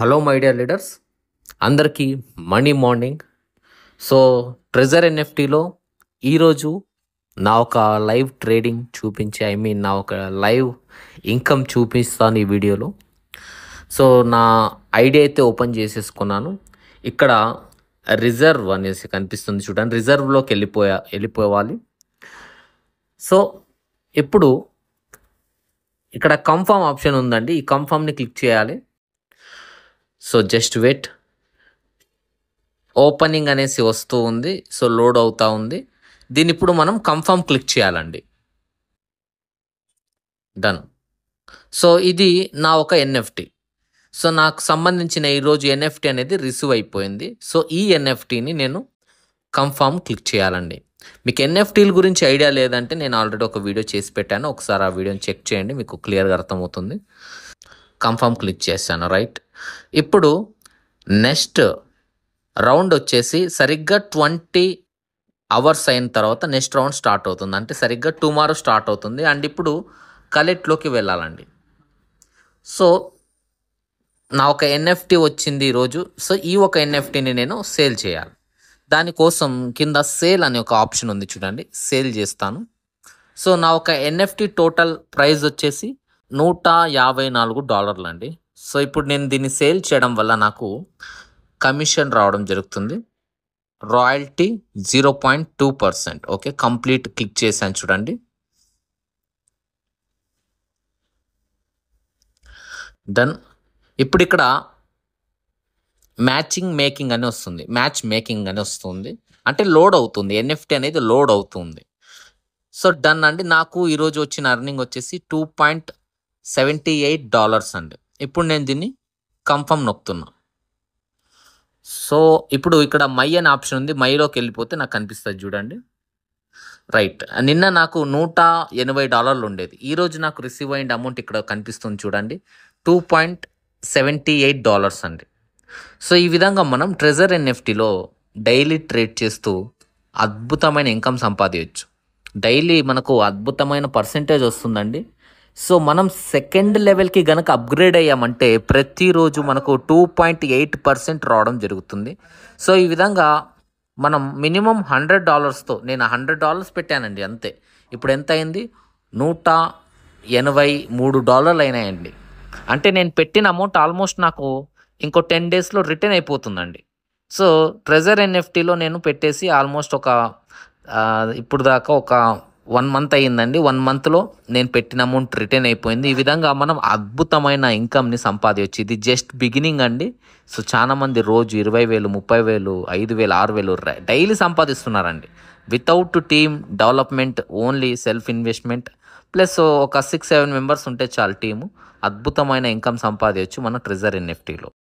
Hello my dear leaders, అందరికీ money morning. So treasure ఎన్ఎఫ్టీలో ఈరోజు నా ఒక లైవ్ ట్రేడింగ్ చూపించి నా ఒక లైవ్ ఇన్కమ్ చూపిస్తాను ఈ వీడియోలో. సో నా ఐడియా అయితే ఓపెన్ చేసేసుకున్నాను. ఇక్కడ రిజర్వ్ అనేసి కనిపిస్తుంది చూడండి, రిజర్వ్లోకి వెళ్ళిపోవాలి. సో ఇప్పుడు ఇక్కడ కన్ఫర్మ్ ఆప్షన్ ఉందండి, ఈ కన్ఫర్మ్ని క్లిక్ చేయాలి. సో జస్ట్ వెయిట్, ఓపెనింగ్ అనేసి వస్తూ ఉంది. సో లోడ్ అవుతా ఉంది. దీన్ని ఇప్పుడు మనం కన్ఫర్మ్ క్లిక్ చేయాలండి. డన్. సో ఇది నా ఒక ఎన్ఎఫ్టీ. సో నాకు సంబంధించిన ఈరోజు ఎన్ఎఫ్టీ అనేది రిసీవ్ అయిపోయింది. సో ఈ ఎన్ఎఫ్టీని నేను కన్ఫర్మ్ క్లిక్ చేయాలండి. మీకు ఎన్ఎఫ్టీల గురించి ఐడియా లేదంటే నేను ఆల్రెడీ ఒక వీడియో చేసి పెట్టాను, ఒకసారి ఆ వీడియోని చెక్ చేయండి, మీకు క్లియర్గా అర్థమవుతుంది. కన్ఫర్మ్ క్లిక్ చేశాను. రైట్, ఇప్పుడు నెక్స్ట్ రౌండ్ వచ్చేసి సరిగ్గా 20 అవర్స్ అయిన తర్వాత నెక్స్ట్ రౌండ్ స్టార్ట్ అవుతుంది. అంటే సరిగ్గా టుమారో స్టార్ట్ అవుతుంది. అండ్ ఇప్పుడు కలెక్ట్లోకి వెళ్ళాలండి. సో నా ఒక ఎన్ఎఫ్టీ వచ్చింది ఈరోజు. సో ఈ ఒక ఎన్ఎఫ్టీని నేను సేల్ చేయాలి. దానికోసం కింద సేల్ అనే ఒక ఆప్షన్ ఉంది చూడండి, సేల్ చేస్తాను. సో నా ఒక ఎన్ఎఫ్టీ టోటల్ ప్రైస్ వచ్చేసి $154 అండి. సో ఇప్పుడు నేను దీన్ని సేల్ చేయడం వల్ల నాకు కమిషన్ రావడం జరుగుతుంది. రాయల్టీ 0.2%. ఓకే, కంప్లీట్ క్లిక్ చేశాను చూడండి. డన్. ఇప్పుడు ఇక్కడ మ్యాచ్ మేకింగ్ అని వస్తుంది, అంటే లోడ్ అవుతుంది, ఎన్ఎఫ్టీ అనేది లోడ్ అవుతుంది. సో డన్ అండి. నాకు ఈరోజు వచ్చిన అర్నింగ్ వచ్చేసి $2.78 అండి. ఇప్పుడు నేను దీన్ని కన్ఫర్మ్ నొక్కుతున్నా. సో ఇప్పుడు ఇక్కడ మై అనే ఆప్షన్ ఉంది, మైలోకి వెళ్ళిపోతే నాకు కనిపిస్తుంది చూడండి. రైట్, నిన్న నాకు $180 ఉండేది. ఈరోజు నాకు రిసీవ్ అయిన అమౌంట్ ఇక్కడ కనిపిస్తుంది చూడండి, $2.78 అండి. సో ఈ విధంగా మనం ట్రెజర్ ఎన్ఎఫ్టీలో డైలీ ట్రేడ్ చేస్తూ అద్భుతమైన ఇన్కమ్ సంపాదించవచ్చు. డైలీ మనకు అద్భుతమైన పర్సెంటేజ్ వస్తుందండి. సో మనం సెకండ్ లెవెల్కి గనక అప్గ్రేడ్ అయ్యామంటే ప్రతిరోజు మనకు 2.8% రావడం జరుగుతుంది. సో ఈ విధంగా మనం మినిమం $100తో, నేను $100 పెట్టానండి అంతే. ఇప్పుడు ఎంత అయింది? $183 అయినాయండి. అంటే నేను పెట్టిన అమౌంట్ ఆల్మోస్ట్ నాకు ఇంకో 10 డేస్లో రిటర్న్ అయిపోతుందండి. సో ట్రెజర్ ఎన్ఎఫ్టీలో నేను పెట్టేసి ఆల్మోస్ట్ ఇప్పుడు దాకా ఒక 1 మంత్ అయ్యిందండి. 1 మంత్లో నేను పెట్టిన అమౌంట్ రిటర్న్ అయిపోయింది. ఈ విధంగా మనం అద్భుతమైన ఇన్కమ్ని సంపాదించవచ్చు. ఇది జస్ట్ బిగినింగ్ అండి. సో చాలామంది రోజు 20,000, 30,000, 5,000, 6,000 డైలీ సంపాదిస్తున్నారండి. Without team development, only self investment plus ఒక 6-7 మెంబర్స్ ఉంటే చాలు టీము. అద్భుతమైన ఇన్కమ్ సంపాదించవచ్చు మన ట్రెజర్ ఎన్ఎఫ్టీలో.